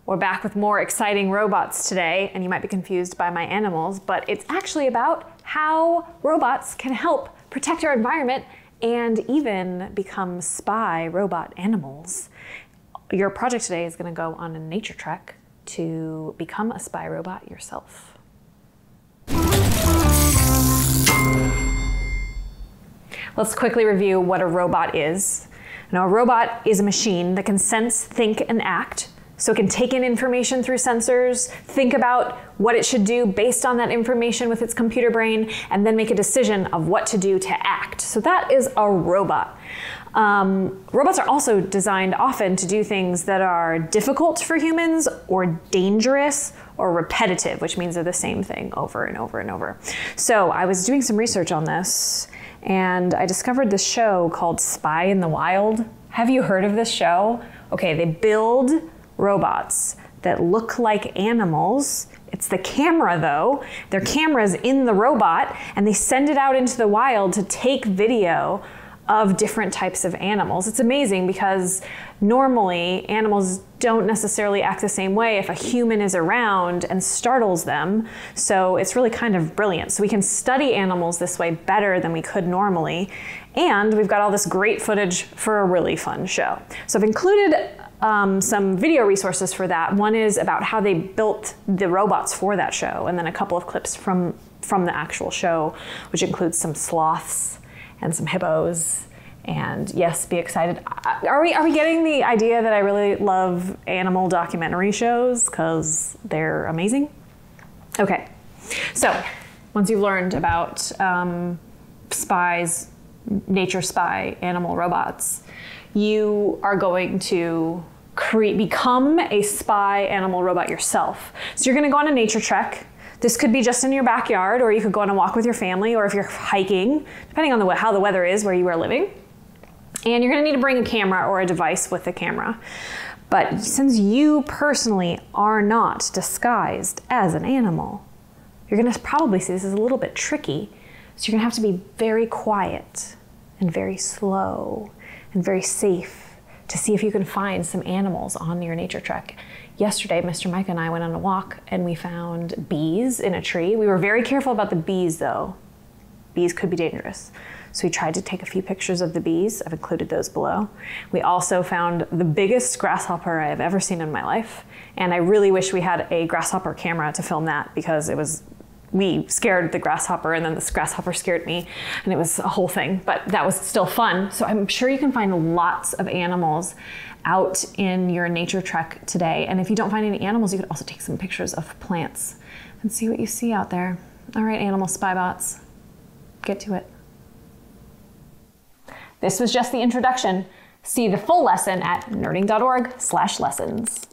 We're back with more exciting robots today, and you might be confused by my animals, but it's actually about how robots can help protect our environment and even become spy robot animals. Your project today is going to go on a nature trek to become a spy robot yourself. Let's quickly review what a robot is. Now, a robot is a machine that can sense, think, and act. So it can take in information through sensors, think about what it should do based on that information with its computer brain, and then make a decision of what to do to act. So that is a robot. Robots are also designed often to do things that are difficult for humans or dangerous or repetitive, which means they're the same thing over and over and over. So I was doing some research on this and I discovered this show called Spy in the Wild. Have you heard of this show? Okay, they build robots that look like animals. It's the camera though. Their camera's in the robot and they send it out into the wild to take video of different types of animals. It's amazing because normally animals don't necessarily act the same way if a human is around and startles them. So it's really kind of brilliant. So we can study animals this way better than we could normally. And we've got all this great footage for a really fun show. So I've included some video resources for that. One is about how they built the robots for that show, and then a couple of clips from the actual show, which includes some sloths and some hippos. And yes, be excited. Are we getting the idea that I really love animal documentary shows because they're amazing? Okay, so once you've learned about spies, nature spy animal robots, you are going to become a spy animal robot yourself. So you're gonna go on a nature trek. This could be just in your backyard, or you could go on a walk with your family, or if you're hiking, depending on how the weather is where you are living. And you're gonna need to bring a camera or a device with the camera. But since you personally are not disguised as an animal, you're gonna probably see this is a little bit tricky. So you're gonna have to be very quiet and very slow and very safe to see if you can find some animals on your nature trek. Yesterday, Mr. Mike and I went on a walk and we found bees in a tree. We were very careful about the bees though. Bees could be dangerous. So we tried to take a few pictures of the bees. I've included those below. We also found the biggest grasshopper I've ever seen in my life. And I really wish we had a grasshopper camera to film that because we scared the grasshopper and then this grasshopper scared me and it was a whole thing, but that was still fun. So I'm sure you can find lots of animals out in your nature trek today. And if you don't find any animals, you could also take some pictures of plants and see what you see out there. All right, animal spy bots, get to it. This was just the introduction. See the full lesson at nerding.org/lessons.